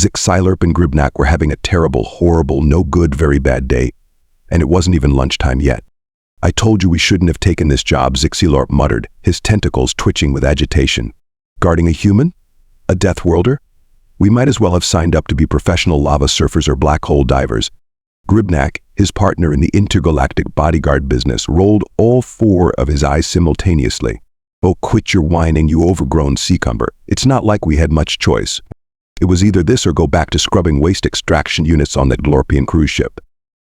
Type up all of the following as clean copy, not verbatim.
Zixilurp and Gribnak were having a terrible, horrible, no good, very bad day, and it wasn't even lunchtime yet. "I told you we shouldn't have taken this job," Zixilurp muttered, his tentacles twitching with agitation. "Guarding a human? A Deathworlder? We might as well have signed up to be professional lava surfers or black hole divers." Gribnak, his partner in the intergalactic bodyguard business, rolled all four of his eyes simultaneously. "Oh, quit your whining, you overgrown seacumber. It's not like we had much choice. It was either this or go back to scrubbing waste extraction units on that Glorpian cruise ship."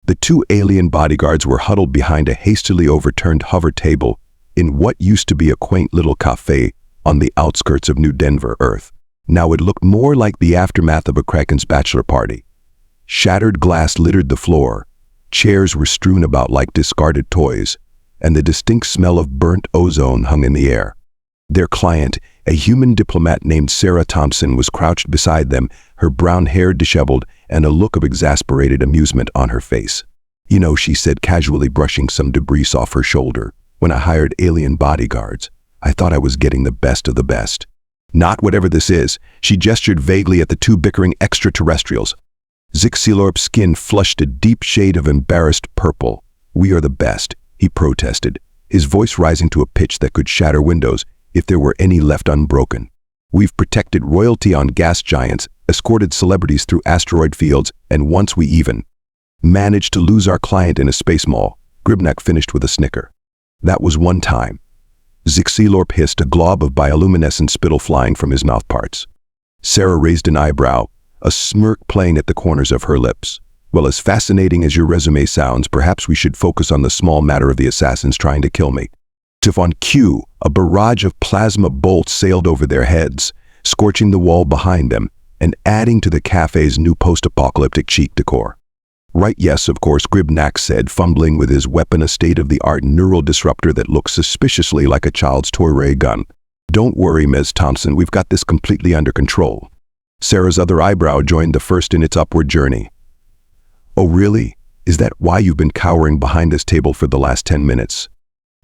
The two alien bodyguards were huddled behind a hastily overturned hover table in what used to be a quaint little cafe on the outskirts of New Denver, Earth. Now it looked more like the aftermath of a Kraken's bachelor party. Shattered glass littered the floor, chairs were strewn about like discarded toys, and the distinct smell of burnt ozone hung in the air. Their client, a human diplomat named Sarah Thompson, was crouched beside them, her brown hair disheveled and a look of exasperated amusement on her face. "You know," she said, casually brushing some debris off her shoulder, "when I hired alien bodyguards, I thought I was getting the best of the best. Not whatever this is." She gestured vaguely at the two bickering extraterrestrials. Zixilurp's skin flushed a deep shade of embarrassed purple. "We are the best," he protested, his voice rising to a pitch that could shatter windows if there were any left unbroken. "We've protected royalty on gas giants, escorted celebrities through asteroid fields, and once we even managed to lose our client in a space mall." Gribnak finished with a snicker. "That was one time." Zixilurp hissed, a glob of bioluminescent spittle flying from his mouthparts. Sarah raised an eyebrow, a smirk playing at the corners of her lips. "Well, as fascinating as your resume sounds, perhaps we should focus on the small matter of the assassins trying to kill me." On cue, a barrage of plasma bolts sailed over their heads, scorching the wall behind them and adding to the cafe's new post-apocalyptic chic decor. "Right, yes, of course," Gribnak said, fumbling with his weapon, a state-of-the-art neural disruptor that looked suspiciously like a child's toy ray gun. "Don't worry, Ms. Thompson, we've got this completely under control." Sarah's other eyebrow joined the first in its upward journey. "Oh, really? Is that why you've been cowering behind this table for the last 10 minutes?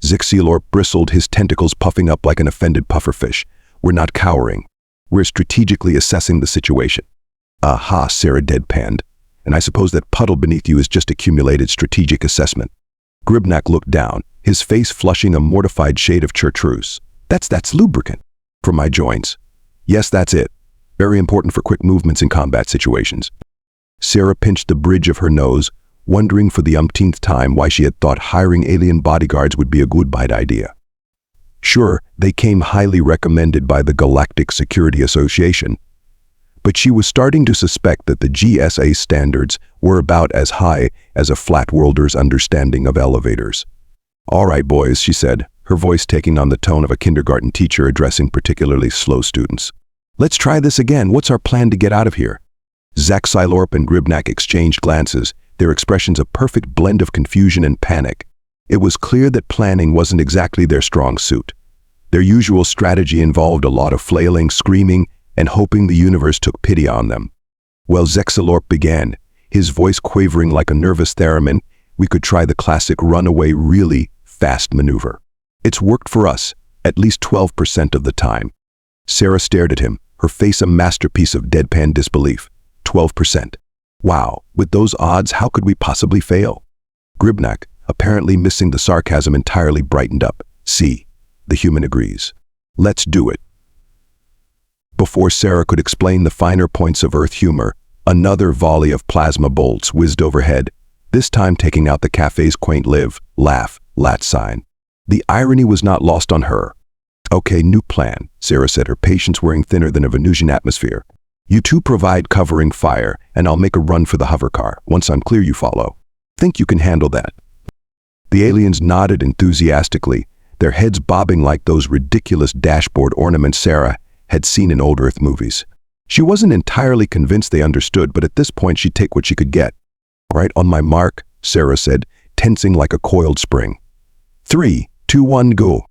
Zixilurp bristled, his tentacles puffing up like an offended pufferfish. "We're not cowering. We're strategically assessing the situation." "Aha," Sarah deadpanned. "And I suppose that puddle beneath you is just accumulated strategic assessment." Gribnak looked down, his face flushing a mortified shade of treacherous. That's lubricant." "For my joints." "Yes, that's it. Very important for quick movements in combat situations." Sarah pinched the bridge of her nose, wondering for the umpteenth time why she had thought hiring alien bodyguards would be a good idea. Sure, they came highly recommended by the Galactic Security Association, but she was starting to suspect that the GSA standards were about as high as a flat worlder's understanding of elevators. "All right, boys," she said, her voice taking on the tone of a kindergarten teacher addressing particularly slow students. "Let's try this again. What's our plan to get out of here?" Zixilurp and Gribnak exchanged glances, their expressions a perfect blend of confusion and panic. It was clear that planning wasn't exactly their strong suit. Their usual strategy involved a lot of flailing, screaming, and hoping the universe took pity on them. "Well," Zixilurp began, his voice quavering like a nervous theremin, "we could try the classic runaway really fast maneuver. It's worked for us, at least 12% of the time." Sarah stared at him, her face a masterpiece of deadpan disbelief. 12%. Wow, with those odds, how could we possibly fail? Gribnak, apparently missing the sarcasm entirely, brightened up. "See, the human agrees. Let's do it." Before Sarah could explain the finer points of Earth humor, another volley of plasma bolts whizzed overhead, this time taking out the cafe's quaint live, laugh, lat sign. The irony was not lost on her. "Okay, new plan," Sarah said, her patience wearing thinner than a Venusian atmosphere. "You two provide covering fire, and I'll make a run for the hovercar. Once I'm clear, you follow. Think you can handle that?" The aliens nodded enthusiastically, their heads bobbing like those ridiculous dashboard ornaments Sarah had seen in old Earth movies. She wasn't entirely convinced they understood, but at this point she'd take what she could get. "All right, on my mark," Sarah said, tensing like a coiled spring. 3, 2, 1, go.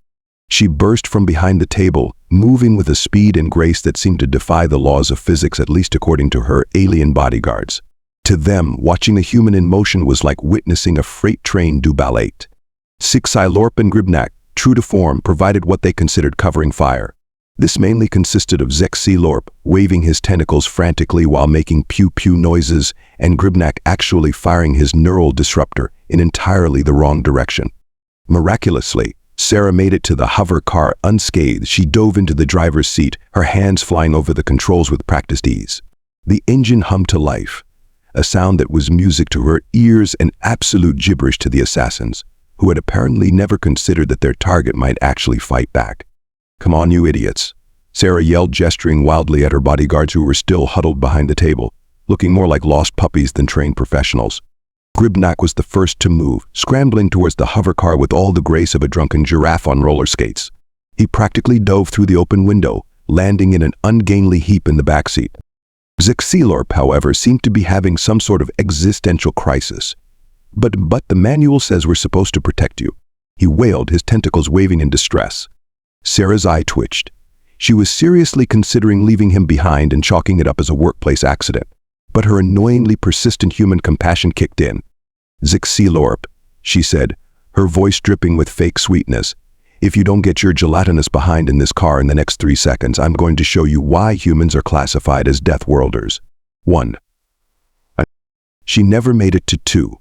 She burst from behind the table, moving with a speed and grace that seemed to defy the laws of physics, at least according to her alien bodyguards. To them, watching a human in motion was like witnessing a freight train do ballet. Zixilurp and Gribnak, true to form, provided what they considered covering fire. This mainly consisted of Zexilorp waving his tentacles frantically while making pew-pew noises, and Gribnak actually firing his neural disruptor in entirely the wrong direction. Miraculously, Sarah made it to the hover car unscathed. She dove into the driver's seat, her hands flying over the controls with practiced ease. The engine hummed to life, a sound that was music to her ears and absolute gibberish to the assassins, who had apparently never considered that their target might actually fight back. "Come on, you idiots," Sarah yelled, gesturing wildly at her bodyguards who were still huddled behind the table, looking more like lost puppies than trained professionals. Gribnak was the first to move, scrambling towards the hover car with all the grace of a drunken giraffe on roller skates. He practically dove through the open window, landing in an ungainly heap in the backseat. Zexilorp, however, seemed to be having some sort of existential crisis. But the manual says we're supposed to protect you," he wailed, his tentacles waving in distress. Sarah's eye twitched. She was seriously considering leaving him behind and chalking it up as a workplace accident. But her annoyingly persistent human compassion kicked in. "Zexilorp," she said, her voice dripping with fake sweetness, "if you don't get your gelatinous behind in this car in the next 3 seconds, I'm going to show you why humans are classified as deathworlders. 1. She never made it to 2.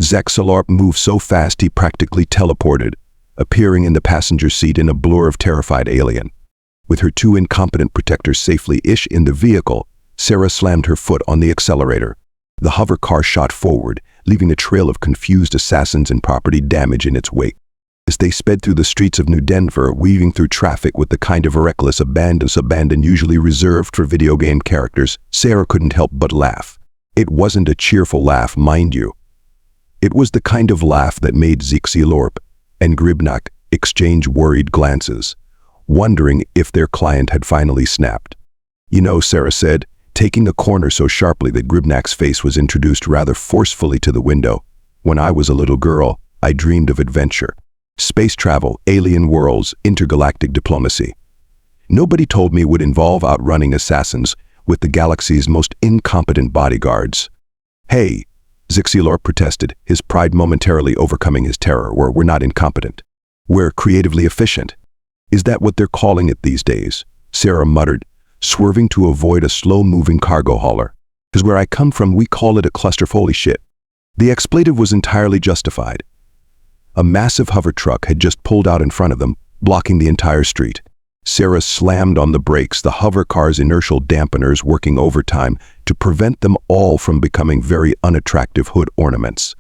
Zexilorp moved so fast he practically teleported, appearing in the passenger seat in a blur of terrified alien. With her 2 incompetent protectors safely-ish in the vehicle, Sarah slammed her foot on the accelerator. The hover car shot forward, leaving a trail of confused assassins and property damage in its wake. As they sped through the streets of New Denver, weaving through traffic with the kind of reckless abandon usually reserved for video game characters, Sarah couldn't help but laugh. It wasn't a cheerful laugh, mind you. It was the kind of laugh that made Zexilorp and Gribnak exchange worried glances, wondering if their client had finally snapped. "You know," Sarah said, taking a corner so sharply that Gribnak's face was introduced rather forcefully to the window, "when I was a little girl, I dreamed of adventure. Space travel, alien worlds, intergalactic diplomacy. Nobody told me it would involve outrunning assassins with the galaxy's most incompetent bodyguards." "Hey," Zexilorp protested, his pride momentarily overcoming his terror. We're not incompetent. We're creatively efficient." "Is that what they're calling it these days?" Sarah muttered, swerving to avoid a slow-moving cargo hauler. "'Cause where I come from, we call it a clusterfull shit." The expletive was entirely justified. A massive hover truck had just pulled out in front of them, blocking the entire street. Sarah slammed on the brakes, the hover car's inertial dampeners working overtime to prevent them all from becoming very unattractive hood ornaments.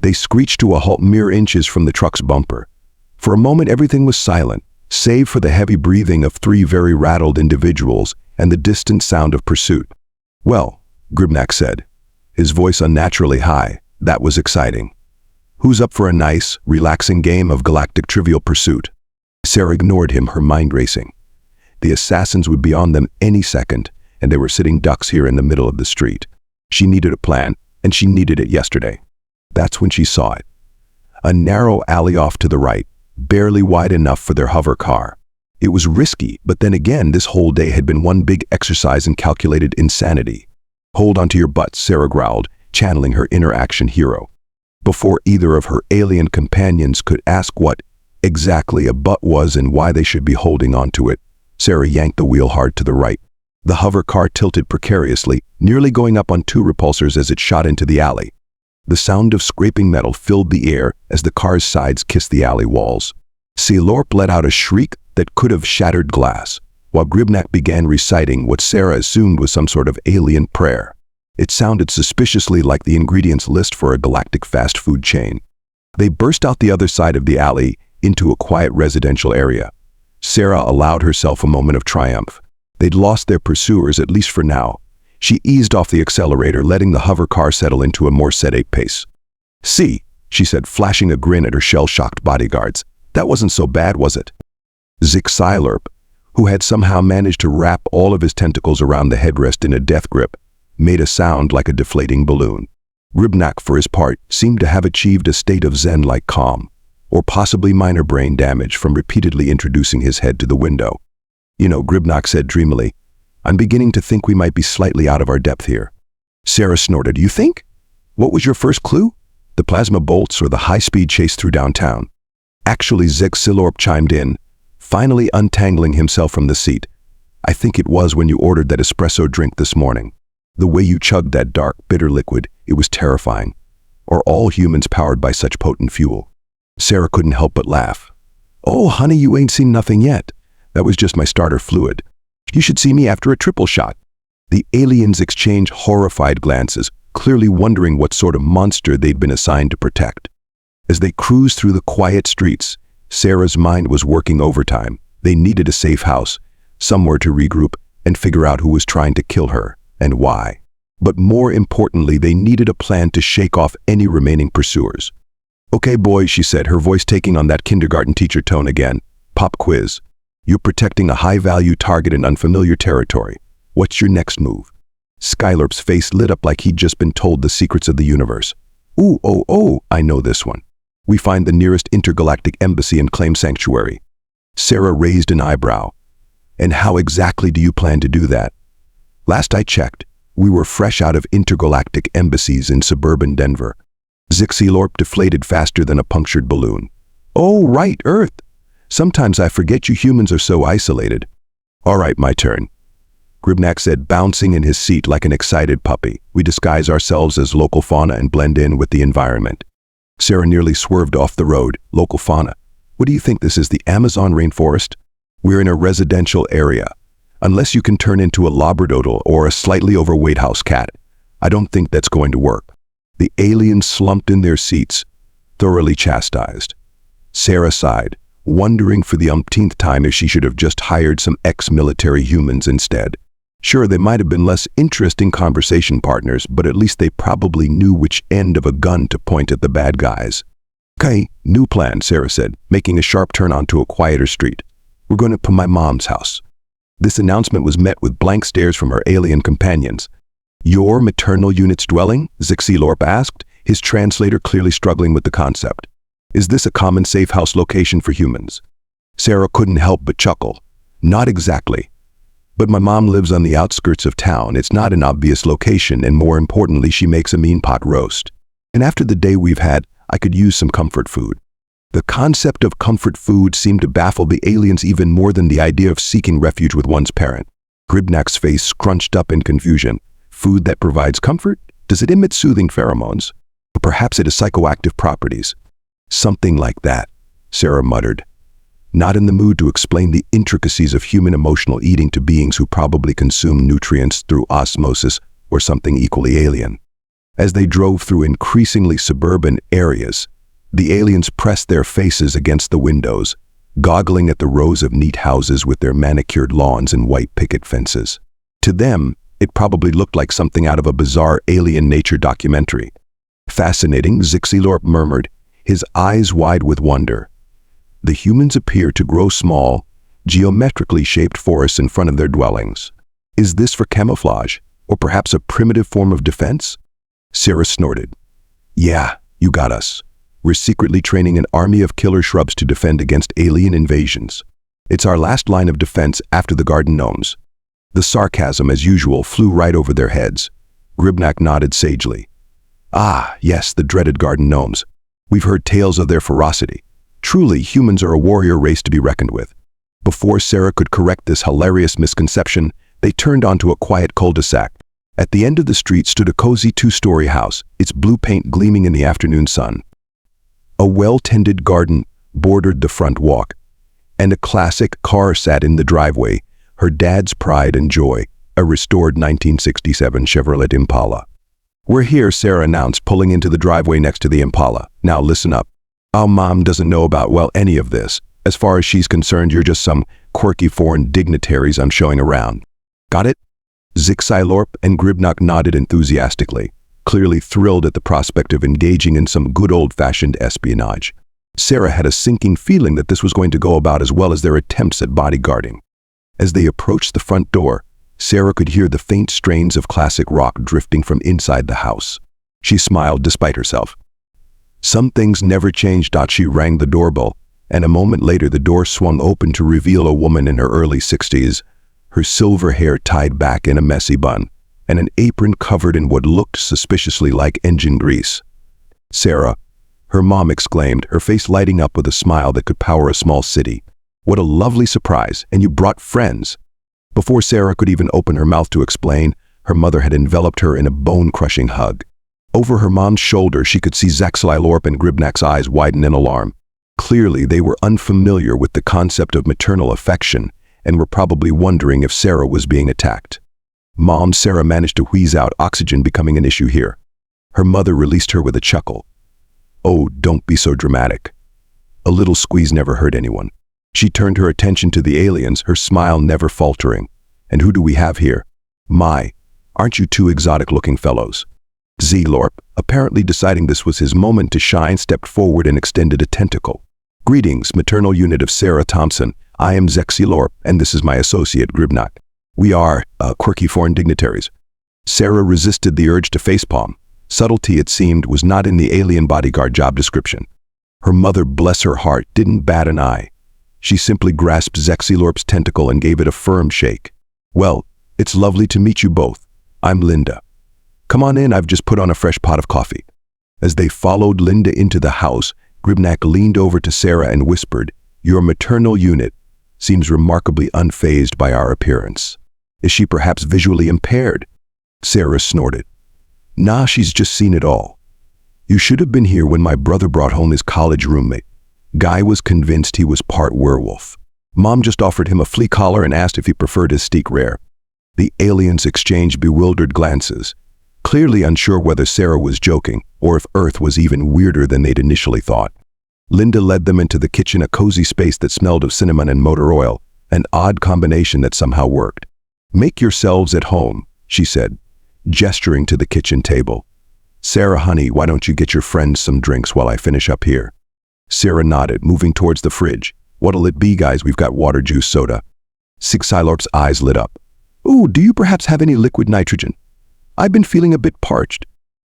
They screeched to a halt mere inches from the truck's bumper. For a moment everything was silent, save for the heavy breathing of 3 very rattled individuals and the distant sound of pursuit. "Well," Gribnak said, his voice unnaturally high, "that was exciting. Who's up for a nice, relaxing game of galactic Trivial Pursuit?" Sarah ignored him, her mind racing. The assassins would be on them any second, and they were sitting ducks here in the middle of the street. She needed a plan, and she needed it yesterday. That's when she saw it. A narrow alley off to the right, barely wide enough for their hover car. It was risky, but then again, this whole day had been one big exercise in calculated insanity. "Hold onto your butts," Sarah growled, channeling her inner action hero. Before either of her alien companions could ask what exactly a butt was and why they should be holding onto it, Sarah yanked the wheel hard to the right. The hover car tilted precariously, nearly going up on 2 repulsors as it shot into the alley. The sound of scraping metal filled the air as the car's sides kissed the alley walls. Zexilorp let out a shriek that could have shattered glass, while Gribnak began reciting what Sarah assumed was some sort of alien prayer. It sounded suspiciously like the ingredients list for a galactic fast food chain. They burst out the other side of the alley into a quiet residential area. Sarah allowed herself a moment of triumph. They'd lost their pursuers, at least for now. She eased off the accelerator, letting the hover car settle into a more sedate pace. "See," she said, flashing a grin at her shell-shocked bodyguards. "That wasn't so bad, was it?" Zexilorp, who had somehow managed to wrap all of his tentacles around the headrest in a death grip, made a sound like a deflating balloon. Gribnak, for his part, seemed to have achieved a state of zen-like calm, or possibly minor brain damage from repeatedly introducing his head to the window. "You know," Gribnak said dreamily, "I'm beginning to think we might be slightly out of our depth here." Sarah snorted. "You think? What was your first clue? The plasma bolts or the high-speed chase through downtown?" "Actually," Zexilorp chimed in, finally untangling himself from the seat. "I think it was when you ordered that espresso drink this morning. The way you chugged that dark, bitter liquid, it was terrifying. Are all humans powered by such potent fuel?" Sarah couldn't help but laugh. "Oh, honey, you ain't seen nothing yet. That was just my starter fluid. You should see me after a triple shot." The aliens exchanged horrified glances, clearly wondering what sort of monster they'd been assigned to protect. As they cruised through the quiet streets, Sarah's mind was working overtime. They needed a safe house, somewhere to regroup and figure out who was trying to kill her and why. But more importantly, they needed a plan to shake off any remaining pursuers. "Okay, boys," she said, her voice taking on that kindergarten teacher tone again. "Pop quiz. You're protecting a high-value target in unfamiliar territory. What's your next move?" Skylarp's face lit up like he'd just been told the secrets of the universe. "Ooh, oh, I know this one. We find the nearest intergalactic embassy and claim sanctuary." Sarah raised an eyebrow. "And how exactly do you plan to do that?" "Last I checked, we were fresh out of intergalactic embassies in suburban Denver." Zixilorp deflated faster than a punctured balloon. "Oh, right, Earth. Sometimes I forget you humans are so isolated." "All right, my turn," Gribnak said, bouncing in his seat like an excited puppy. "We disguise ourselves as local fauna and blend in with the environment." Sarah nearly swerved off the road. "Local fauna? What do you think this is, the Amazon rainforest? We're in a residential area. Unless you can turn into a labradoodle or a slightly overweight house cat, I don't think that's going to work." The aliens slumped in their seats, thoroughly chastised. Sarah sighed, wondering for the umpteenth time if she should have just hired some ex-military humans instead. Sure, they might have been less interesting conversation partners, but at least they probably knew which end of a gun to point at the bad guys. "Okay, new plan," Sarah said, making a sharp turn onto a quieter street. "We're going to my mom's house." This announcement was met with blank stares from her alien companions. "Your maternal unit's dwelling?" Zixilorp asked, his translator clearly struggling with the concept. "Is this a common safe house location for humans?" Sarah couldn't help but chuckle. "Not exactly. But my mom lives on the outskirts of town. It's not an obvious location, and more importantly, she makes a mean pot roast. And after the day we've had, I could use some comfort food." The concept of comfort food seemed to baffle the aliens even more than the idea of seeking refuge with one's parent. Gribnak's face scrunched up in confusion. Food that provides comfort? Does it emit soothing pheromones? Or perhaps it has psychoactive properties? "Something like that," Sarah muttered, not in the mood to explain the intricacies of human emotional eating to beings who probably consume nutrients through osmosis or something equally alien. As they drove through increasingly suburban areas, the aliens pressed their faces against the windows, goggling at the rows of neat houses with their manicured lawns and white picket fences. To them, it probably looked like something out of a bizarre alien nature documentary. "Fascinating," Zixilorp murmured, his eyes wide with wonder. "The humans appear to grow small, geometrically shaped forests in front of their dwellings. Is this for camouflage, or perhaps a primitive form of defense?" Sarah snorted. "Yeah, you got us. We're secretly training an army of killer shrubs to defend against alien invasions. It's our last line of defense after the garden gnomes." The sarcasm, as usual, flew right over their heads. Gribnak nodded sagely. "Ah, yes, the dreaded garden gnomes. We've heard tales of their ferocity. Truly, humans are a warrior race to be reckoned with." Before Sarah could correct this hilarious misconception, they turned onto a quiet cul-de-sac. At the end of the street stood a cozy two-story house, its blue paint gleaming in the afternoon sun. A well-tended garden bordered the front walk, and a classic car sat in the driveway, her dad's pride and joy, a restored 1967 Chevrolet Impala. "We're here," Sarah announced, pulling into the driveway next to the Impala. "Now listen up. Our mom doesn't know about, well, any of this. As far as she's concerned, you're just some quirky foreign dignitaries I'm showing around. Got it?" Zixilorp and Gribnak nodded enthusiastically, clearly thrilled at the prospect of engaging in some good old-fashioned espionage. Sarah had a sinking feeling that this was going to go about as well as their attempts at bodyguarding. As they approached the front door, Sarah could hear the faint strains of classic rock drifting from inside the house. She smiled despite herself. Some things never change. She rang the doorbell, and a moment later the door swung open to reveal a woman in her early 60s, her silver hair tied back in a messy bun, and an apron covered in what looked suspiciously like engine grease. "Sarah," her mom exclaimed, her face lighting up with a smile that could power a small city. What a lovely surprise, and you brought friends." Before Sarah could even open her mouth to explain, her mother had enveloped her in a bone-crushing hug. Over her mom's shoulder, she could see Zexilorp and Gribnak's eyes widen in alarm. Clearly, they were unfamiliar with the concept of maternal affection and were probably wondering if Sarah was being attacked. "Mom," Sarah managed to wheeze out, oxygen becoming an issue here. Her mother released her with a chuckle. "Oh, don't be so dramatic. A little squeeze never hurt anyone." She turned her attention to the aliens, her smile never faltering. "And who do we have here? My, aren't you two exotic-looking fellows?" Zlorp, apparently deciding this was his moment to shine, stepped forward and extended a tentacle. "Greetings, maternal unit of Sarah Thompson. I am Zexilorp, and this is my associate, Gribnak. We are, quirky foreign dignitaries." Sarah resisted the urge to facepalm. Subtlety, it seemed, was not in the alien bodyguard job description. Her mother, bless her heart, didn't bat an eye. She simply grasped Zexilorp's tentacle and gave it a firm shake. "Well, it's lovely to meet you both. I'm Linda. Come on in, I've just put on a fresh pot of coffee." As they followed Linda into the house, Gribnak leaned over to Sarah and whispered, "Your maternal unit seems remarkably unfazed by our appearance. Is she perhaps visually impaired?" Sarah snorted. "Nah, she's just seen it all. You should have been here when my brother brought home his college roommate. Guy was convinced he was part werewolf. Mom just offered him a flea collar and asked if he preferred his steak rare." The aliens exchanged bewildered glances, clearly unsure whether Sarah was joking or if Earth was even weirder than they'd initially thought. Linda led them into the kitchen, a cozy space that smelled of cinnamon and motor oil, an odd combination that somehow worked. "Make yourselves at home," she said, gesturing to the kitchen table. "Sarah, honey, why don't you get your friends some drinks while I finish up here?" Sarah nodded, moving towards the fridge. "What'll it be, guys? We've got water, juice, soda." Zexilorp's eyes lit up. "Ooh, do you perhaps have any liquid nitrogen? I've been feeling a bit parched."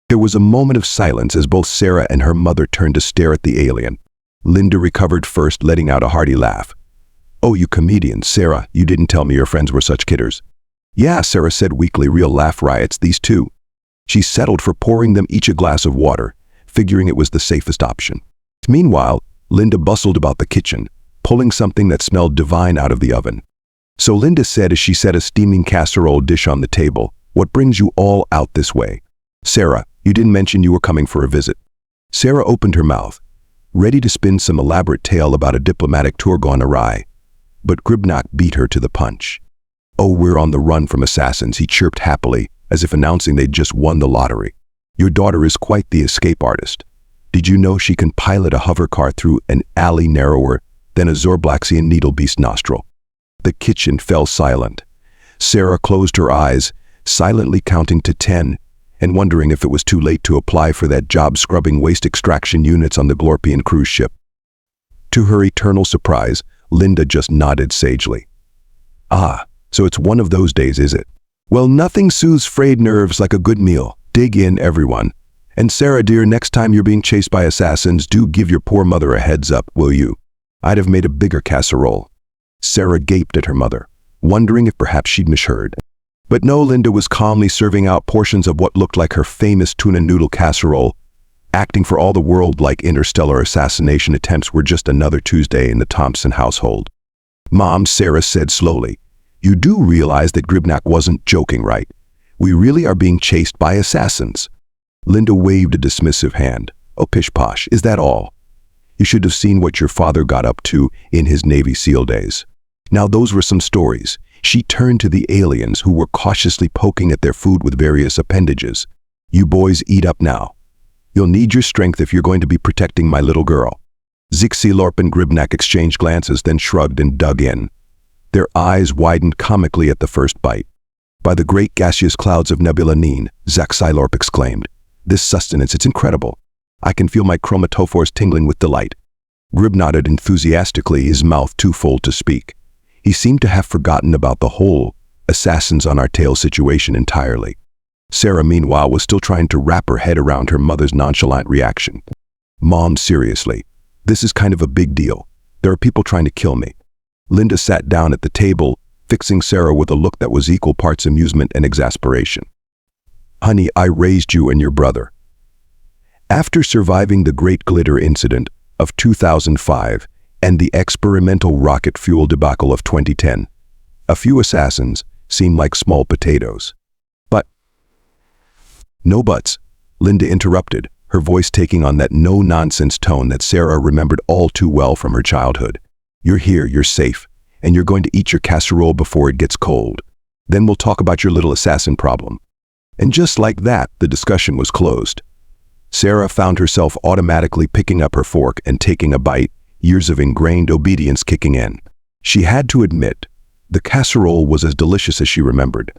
There was a moment of silence as both Sarah and her mother turned to stare at the alien. Linda recovered first, letting out a hearty laugh. "Oh, you comedians, Sarah, you didn't tell me your friends were such kidders." "Yeah," Sarah said weakly, "real laugh riots, these two." She settled for pouring them each a glass of water, figuring it was the safest option. Meanwhile, Linda bustled about the kitchen, pulling something that smelled divine out of the oven. "So," Linda said as she set a steaming casserole dish on the table, "what brings you all out this way? Sarah, you didn't mention you were coming for a visit." Sarah opened her mouth, ready to spin some elaborate tale about a diplomatic tour gone awry, but Gribnak beat her to the punch. "Oh, we're on the run from assassins," he chirped happily, as if announcing they'd just won the lottery. "Your daughter is quite the escape artist. Did you know she can pilot a hover car through an alley narrower than a Zorblaxian needle beast nostril?" The kitchen fell silent. Sarah closed her eyes, silently counting to 10, and wondering if it was too late to apply for that job scrubbing waste extraction units on the Glorpian cruise ship. To her eternal surprise, Linda just nodded sagely. "Ah, so it's one of those days, is it? Well, nothing soothes frayed nerves like a good meal. Dig in, everyone. And Sarah, dear, next time you're being chased by assassins, do give your poor mother a heads up, will you? I'd have made a bigger casserole." Sarah gaped at her mother, wondering if perhaps she'd misheard. But no, Linda was calmly serving out portions of what looked like her famous tuna noodle casserole, acting for all the world like interstellar assassination attempts were just another Tuesday in the Thompson household. "Mom," Sarah said slowly, "you do realize that Gribnak wasn't joking, right? We really are being chased by assassins." Linda waved a dismissive hand. "Oh, pish-posh, is that all? You should have seen what your father got up to in his Navy SEAL days." Now those were some stories. She turned to the aliens who were cautiously poking at their food with various appendages. "You boys eat up now. You'll need your strength if you're going to be protecting my little girl." Zexilorp and Gribnak exchanged glances, then shrugged and dug in. Their eyes widened comically at the first bite. "By the great gaseous clouds of Nebula Neen," Zexilorp exclaimed. "This sustenance, it's incredible. I can feel my chromatophores tingling with delight." Grib nodded enthusiastically, his mouth too full to speak. He seemed to have forgotten about the whole assassins on our tail situation entirely. Sarah, meanwhile, was still trying to wrap her head around her mother's nonchalant reaction. "Mom, seriously, this is kind of a big deal. There are people trying to kill me." Linda sat down at the table, fixing Sarah with a look that was equal parts amusement and exasperation. "Honey, I raised you and your brother. After surviving the Great Glitter incident of 2005, and the experimental rocket fuel debacle of 2010. A few assassins seem like small potatoes. But no buts, Linda interrupted, her voice taking on that no-nonsense tone that Sarah remembered all too well from her childhood. You're here, you're safe, and you're going to eat your casserole before it gets cold. Then we'll talk about your little assassin problem. And just like that, the discussion was closed. Sarah found herself automatically picking up her fork and taking a bite, years of ingrained obedience kicking in. She had to admit, the casserole was as delicious as she remembered.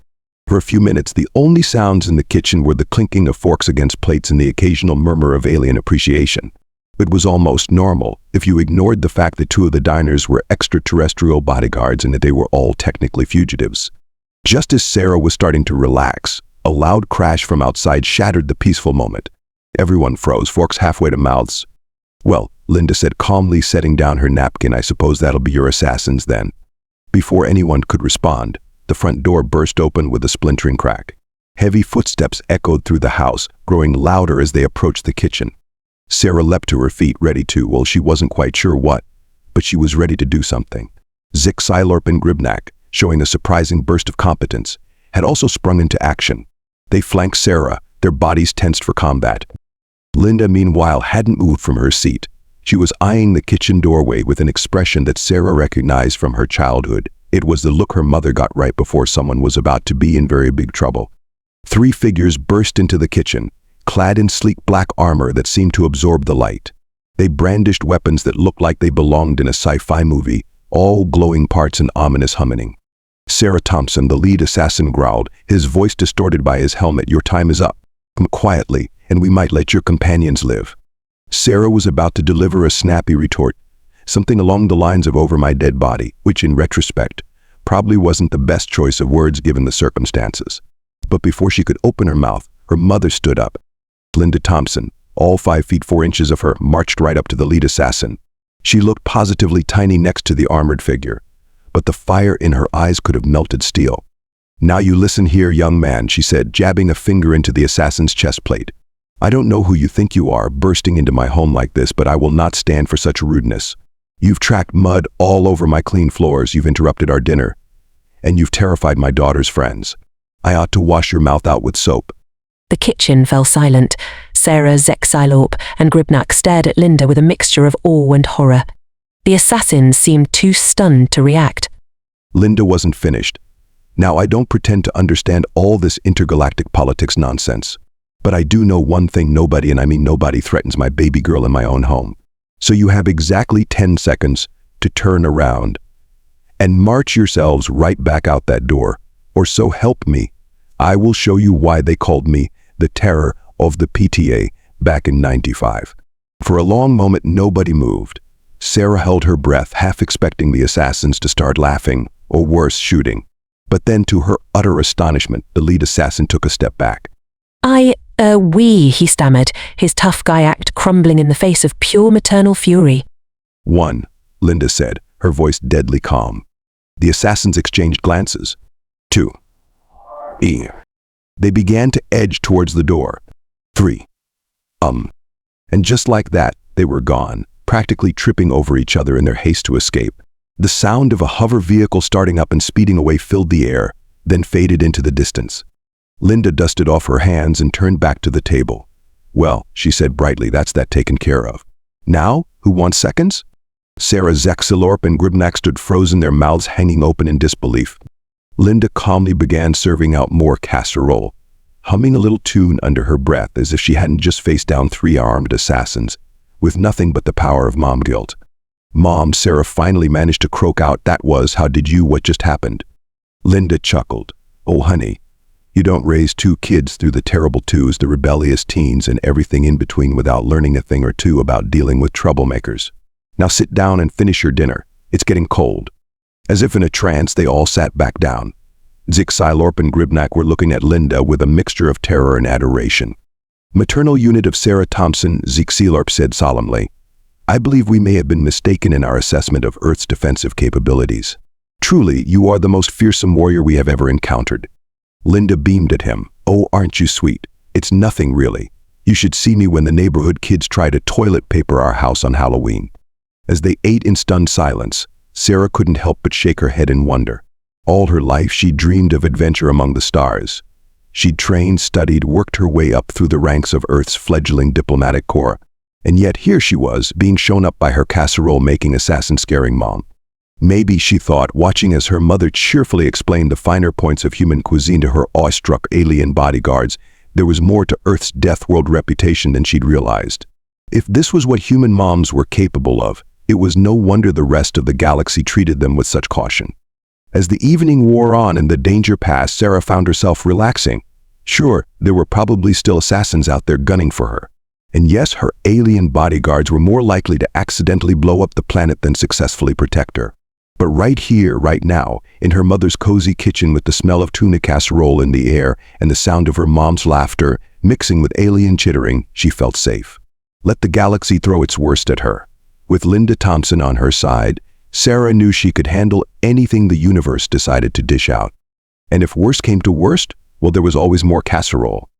For a few minutes, the only sounds in the kitchen were the clinking of forks against plates and the occasional murmur of alien appreciation. It was almost normal if you ignored the fact that two of the diners were extraterrestrial bodyguards and that they were all technically fugitives. Just as Sarah was starting to relax, a loud crash from outside shattered the peaceful moment. Everyone froze, forks halfway to mouths. Well, Linda said calmly, setting down her napkin, I suppose that'll be your assassins then. Before anyone could respond, the front door burst open with a splintering crack. Heavy footsteps echoed through the house, growing louder as they approached the kitchen. Sarah leapt to her feet, ready to, well, she wasn't quite sure what, but she was ready to do something. Xylorp and Gribnak, showing a surprising burst of competence, had also sprung into action. They flanked Sarah, their bodies tensed for combat. Linda, meanwhile, hadn't moved from her seat. She was eyeing the kitchen doorway with an expression that Sarah recognized from her childhood. It was the look her mother got right before someone was about to be in very big trouble. Three figures burst into the kitchen, clad in sleek black armor that seemed to absorb the light. They brandished weapons that looked like they belonged in a sci-fi movie, all glowing parts and ominous humming. Sarah Thompson, the lead assassin, growled, his voice distorted by his helmet, "Your time is up. Come quietly, and we might let your companions live." Sarah was about to deliver a snappy retort, something along the lines of "over my dead body," which in retrospect probably wasn't the best choice of words given the circumstances. But before she could open her mouth, her mother stood up. Linda Thompson, all 5 feet 4 inches of her, marched right up to the lead assassin. She looked positively tiny next to the armored figure, but the fire in her eyes could have melted steel. "Now you listen here, young man," she said, jabbing a finger into the assassin's chest plate. "I don't know who you think you are, bursting into my home like this, but I will not stand for such rudeness. You've tracked mud all over my clean floors, you've interrupted our dinner, and you've terrified my daughter's friends. I ought to wash your mouth out with soap." The kitchen fell silent. Sarah, Xylorp, and Gribnak stared at Linda with a mixture of awe and horror. The assassins seemed too stunned to react. Linda wasn't finished. "Now, I don't pretend to understand all this intergalactic politics nonsense, but I do know one thing: nobody, and I mean nobody, threatens my baby girl in my own home. So you have exactly 10 seconds to turn around and march yourselves right back out that door, or so help me, I will show you why they called me the terror of the PTA back in '95. For a long moment, nobody moved. Sarah held her breath, half expecting the assassins to start laughing, or worse, shooting. But then, to her utter astonishment, the lead assassin took a step back. He stammered, his tough guy act crumbling in the face of pure maternal fury. "1," Linda said, her voice deadly calm. The assassins exchanged glances. 2. They began to edge towards the door. 3. And just like that, they were gone, practically tripping over each other in their haste to escape. The sound of a hover vehicle starting up and speeding away filled the air, then faded into the distance. Linda dusted off her hands and turned back to the table. "Well," she said brightly, "that's that taken care of. Now, who wants seconds?" Sarah, Xylorp, and Gribnak stood frozen, their mouths hanging open in disbelief. Linda calmly began serving out more casserole, humming a little tune under her breath as if she hadn't just faced down 3 armed assassins, with nothing but the power of mom guilt. "Mom," Sarah finally managed to croak out, "that was, how did you, what just happened?" Linda chuckled. "Oh, honey, you don't raise 2 kids through the terrible twos, the rebellious teens, and everything in between without learning a thing or two about dealing with troublemakers. Now sit down and finish your dinner. It's getting cold." As if in a trance, they all sat back down. Xylorp and Gribnak were looking at Linda with a mixture of terror and adoration. "Maternal unit of Sarah Thompson," Xylorp said solemnly, "I believe we may have been mistaken in our assessment of Earth's defensive capabilities. Truly, you are the most fearsome warrior we have ever encountered." Linda beamed at him. "Oh, aren't you sweet? It's nothing really. You should see me when the neighborhood kids try to toilet paper our house on Halloween." As they ate in stunned silence, Sarah couldn't help but shake her head in wonder. All her life she'd dreamed of adventure among the stars. She'd trained, studied, worked her way up through the ranks of Earth's fledgling diplomatic corps. And yet here she was, being shown up by her casserole-making assassin-scaring mom. Maybe, she thought, watching as her mother cheerfully explained the finer points of human cuisine to her awestruck alien bodyguards, there was more to Earth's Deathworld reputation than she'd realized. If this was what human moms were capable of, it was no wonder the rest of the galaxy treated them with such caution. As the evening wore on and the danger passed, Sarah found herself relaxing. Sure, there were probably still assassins out there gunning for her. And yes, her alien bodyguards were more likely to accidentally blow up the planet than successfully protect her. But right here, right now, in her mother's cozy kitchen with the smell of tuna casserole in the air and the sound of her mom's laughter mixing with alien chittering, she felt safe. Let the galaxy throw its worst at her. With Linda Thompson on her side, Sarah knew she could handle anything the universe decided to dish out. And if worst came to worst, well, there was always more casserole.